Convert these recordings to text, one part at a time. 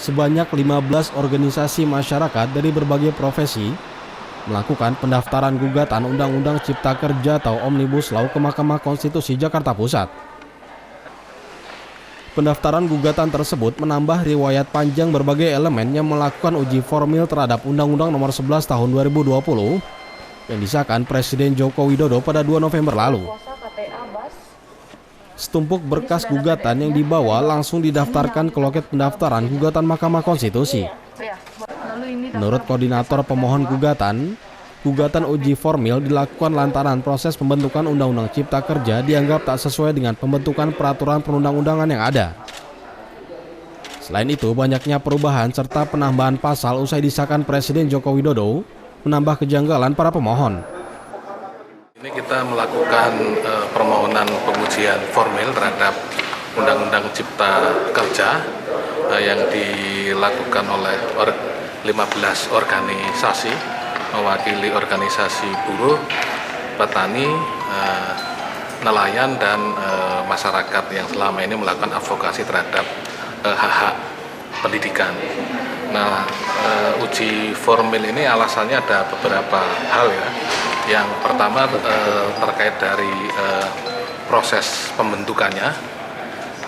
sebanyak 15 organisasi masyarakat dari berbagai profesi melakukan pendaftaran gugatan Undang-Undang Cipta Kerja atau Omnibus Law ke Mahkamah Konstitusi Jakarta Pusat. Pendaftaran gugatan tersebut menambah riwayat panjang berbagai elemen yang melakukan uji formil terhadap Undang-Undang Nomor 11 Tahun 2020 yang disahkan Presiden Joko Widodo pada 2 November lalu. Setumpuk berkas gugatan yang dibawa langsung didaftarkan ke loket pendaftaran gugatan Mahkamah Konstitusi. Menurut koordinator pemohon gugatan uji formil dilakukan lantaran proses pembentukan Undang-Undang Cipta Kerja dianggap tak sesuai dengan pembentukan peraturan perundang-undangan yang ada. Selain itu, banyaknya perubahan serta penambahan pasal usai disahkan Presiden Joko Widodo menambah kejanggalan para pemohon. Ini kita melakukan permohonan pengujian formil terhadap Undang-Undang Cipta Kerja yang dilakukan oleh 15 organisasi mewakili organisasi buruh, petani, nelayan, dan masyarakat yang selama ini melakukan advokasi terhadap hak-hak pendidikan. Nah, uji formil ini alasannya ada beberapa hal ya. Yang pertama terkait dari proses pembentukannya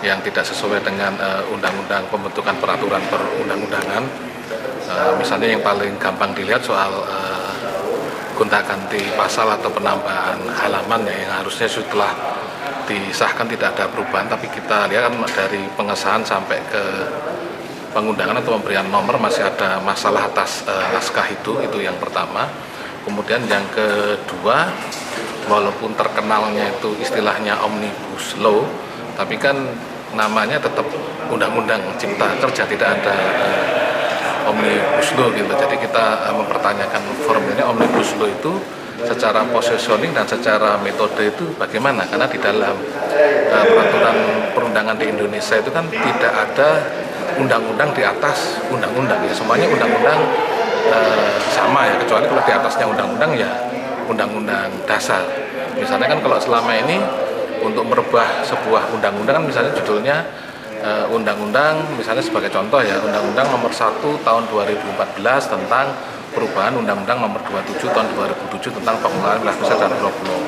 yang tidak sesuai dengan undang-undang pembentukan peraturan perundang-undangan. Misalnya yang paling gampang dilihat soal gonta-ganti pasal atau penambahan halaman ya, yang harusnya setelah disahkan tidak ada perubahan, tapi kita lihat kan dari pengesahan sampai ke pengundangan atau pemberian nomor masih ada masalah atas naskah itu yang pertama. Kemudian yang kedua, walaupun terkenalnya itu istilahnya Omnibus Law, tapi kan namanya tetap Undang-Undang Cipta Kerja, tidak ada Omnibus Law gitu. Jadi kita mempertanyakan formilnya Omnibus Law itu secara positioning dan secara metode itu bagaimana, karena di dalam peraturan perundangan di Indonesia itu kan tidak ada undang-undang di atas undang-undang ya, semuanya undang-undang sama ya, kecuali kalau di atasnya undang-undang ya undang-undang dasar. Misalnya kan kalau selama ini untuk merubah sebuah undang-undang kan misalnya judulnya undang-undang, misalnya sebagai contoh ya, Undang-Undang Nomor 1 Tahun 2014 tentang perubahan Undang-Undang Nomor 27 Tahun 2007 tentang pengelolaan wilayah pesisir dan pulau-pulau.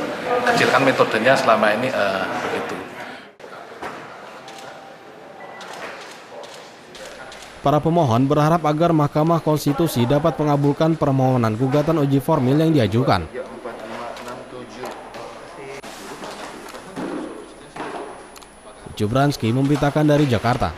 Kecil kan metodenya selama ini begitu. Para pemohon berharap agar Mahkamah Konstitusi dapat mengabulkan permohonan gugatan uji formil yang diajukan. Jubranski memberitakan dari Jakarta.